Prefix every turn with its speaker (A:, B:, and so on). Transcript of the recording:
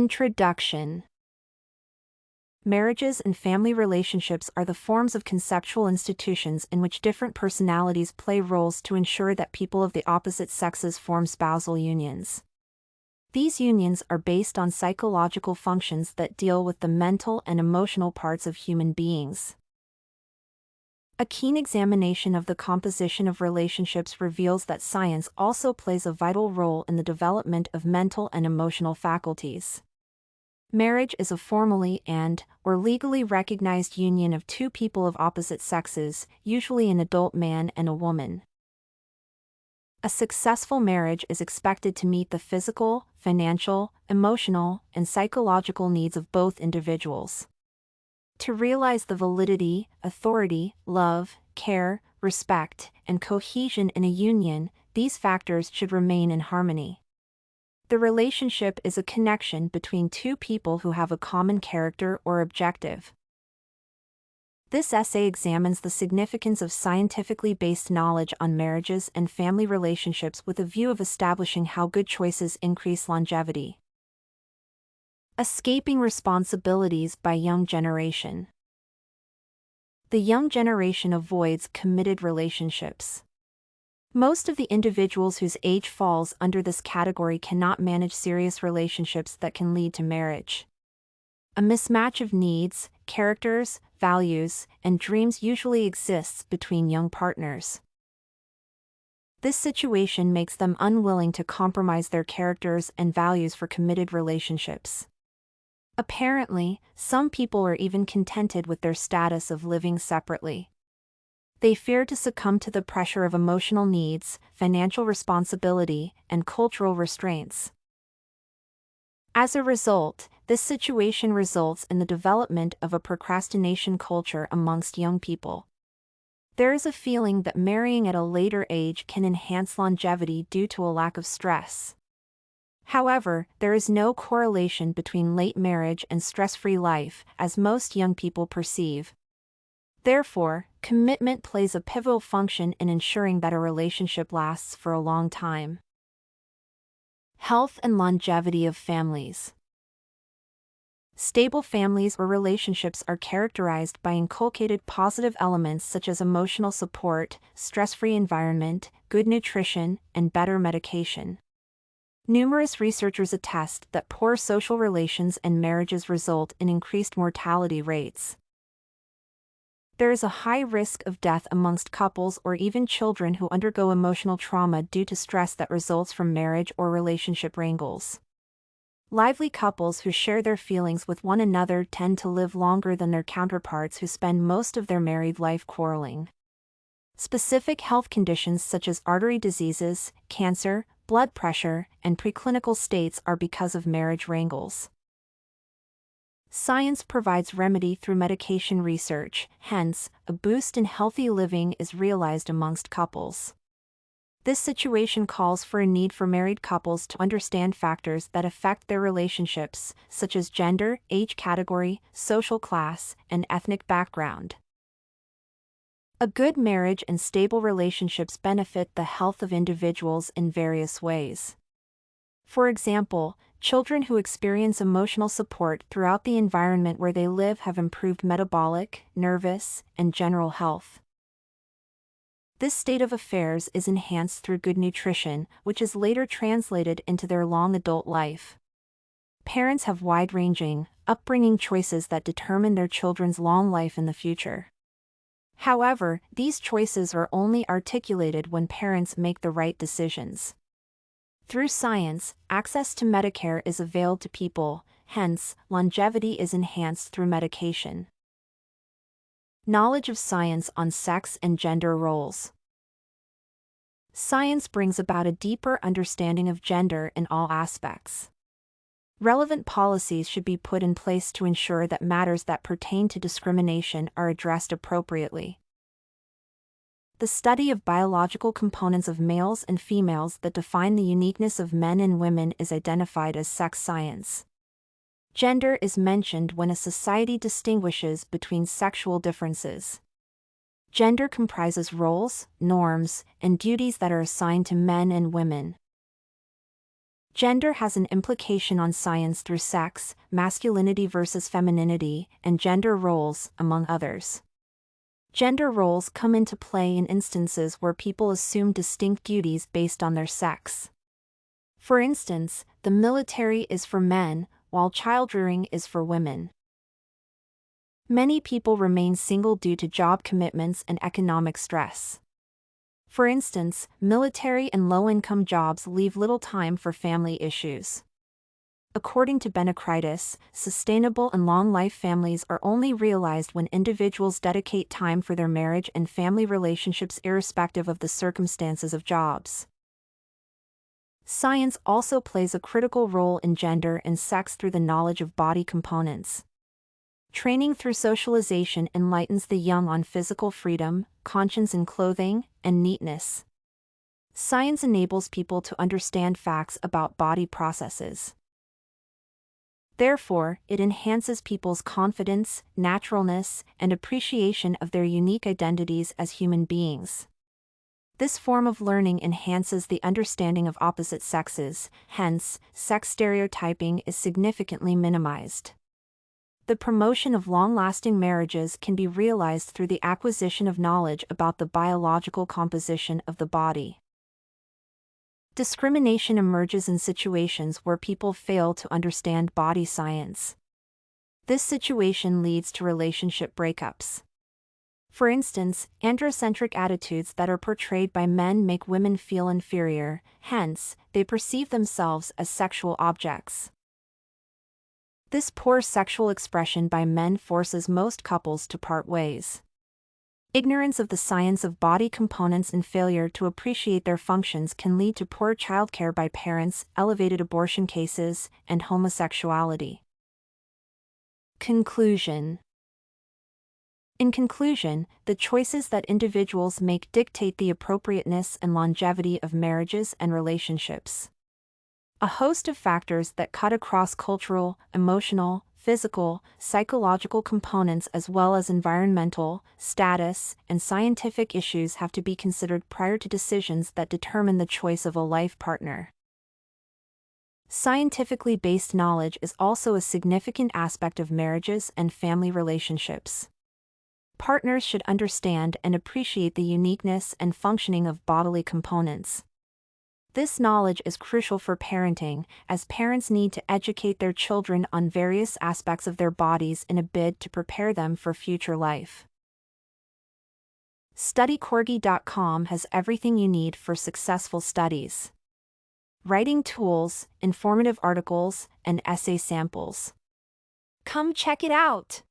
A: Introduction. Marriages and family relationships are the forms of conceptual institutions in which different personalities play roles to ensure that people of the opposite sexes form spousal unions. These unions are based on psychological functions that deal with the mental and emotional parts of human beings. A keen examination of the composition of relationships reveals that science also plays a vital role in the development of mental and emotional faculties. Marriage is a formally or legally recognized union of two people of opposite sexes, usually an adult man and a woman. A successful marriage is expected to meet the physical, financial, emotional, and psychological needs of both individuals. To realize the validity, authority, love, care, respect, and cohesion in a union, these factors should remain in harmony. The relationship is a connection between two people who have a common character or objective. This essay examines the significance of scientifically based knowledge on marriages and family relationships with a view of establishing how good choices increase longevity. Escaping responsibilities by young generation. The young generation avoids committed relationships. Most of the individuals whose age falls under this category cannot manage serious relationships that can lead to marriage. A mismatch of needs, characters, values, and dreams usually exists between young partners. This situation makes them unwilling to compromise their characters and values for committed relationships. Apparently, some people are even contented with their status of living separately. They fear to succumb to the pressure of emotional needs, financial responsibility, and cultural restraints. As a result, this situation results in the development of a procrastination culture amongst young people. There is a feeling that marrying at a later age can enhance longevity due to a lack of stress. However, there is no correlation between late marriage and stress-free life, as most young people perceive. Therefore, commitment plays a pivotal function in ensuring that a relationship lasts for a long time. Health and longevity of families. Stable families or relationships are characterized by inculcated positive elements such as emotional support, stress-free environment, good nutrition, and better medication. Numerous researchers attest that poor social relations and marriages result in increased mortality rates. There is a high risk of death amongst couples or even children who undergo emotional trauma due to stress that results from marriage or relationship wrangles. Lively couples who share their feelings with one another tend to live longer than their counterparts who spend most of their married life quarreling. Specific health conditions such as artery diseases, cancer, blood pressure, and preclinical states are because of marriage wrangles. Science provides remedy through medication research, hence, a boost in healthy living is realized amongst couples. This situation calls for a need for married couples to understand factors that affect their relationships, such as gender, age category, social class, and ethnic background. A good marriage and stable relationships benefit the health of individuals in various ways. For example, children who experience emotional support throughout the environment where they live have improved metabolic, nervous, and general health. This state of affairs is enhanced through good nutrition, which is later translated into their long adult life. Parents have wide-ranging, upbringing choices that determine their children's long life in the future. However, these choices are only articulated when parents make the right decisions. Through science, access to Medicare is availed to people, hence, longevity is enhanced through medication. Knowledge of science on sex and gender roles. Science brings about a deeper understanding of gender in all aspects. Relevant policies should be put in place to ensure that matters that pertain to discrimination are addressed appropriately. The study of biological components of males and females that define the uniqueness of men and women is identified as sex science. Gender is mentioned when a society distinguishes between sexual differences. Gender comprises roles, norms, and duties that are assigned to men and women. Gender has an implication on science through sex, masculinity versus femininity, and gender roles, among others. Gender roles come into play in instances where people assume distinct duties based on their sex. For instance, the military is for men, while childrearing is for women. Many people remain single due to job commitments and economic stress. For instance, military and low-income jobs leave little time for family issues. According to Benokraitis, sustainable and long-life families are only realized when individuals dedicate time for their marriage and family relationships irrespective of the circumstances of jobs. Science also plays a critical role in gender and sex through the knowledge of body components. Training through socialization enlightens the young on physical freedom, conscience in clothing, and neatness. Science enables people to understand facts about body processes. Therefore, it enhances people's confidence, naturalness, and appreciation of their unique identities as human beings. This form of learning enhances the understanding of opposite sexes, hence, sex stereotyping is significantly minimized. The promotion of long-lasting marriages can be realized through the acquisition of knowledge about the biological composition of the body. Discrimination emerges in situations where people fail to understand body science. This situation leads to relationship breakups. For instance, androcentric attitudes that are portrayed by men make women feel inferior, hence, they perceive themselves as sexual objects. This poor sexual expression by men forces most couples to part ways. Ignorance of the science of body components and failure to appreciate their functions can lead to poor childcare by parents, elevated abortion cases, and homosexuality. Conclusion. In conclusion, the choices that individuals make dictate the appropriateness and longevity of marriages and relationships. A host of factors that cut across cultural, emotional, physical, psychological components as well as environmental, status, and scientific issues have to be considered prior to decisions that determine the choice of a life partner. Scientifically based knowledge is also a significant aspect of marriages and family relationships. Partners should understand and appreciate the uniqueness and functioning of bodily components. This knowledge is crucial for parenting, as parents need to educate their children on various aspects of their bodies in a bid to prepare them for future life. StudyCorgi.com has everything you need for successful studies. Writing tools, informative articles, and essay samples. Come check it out!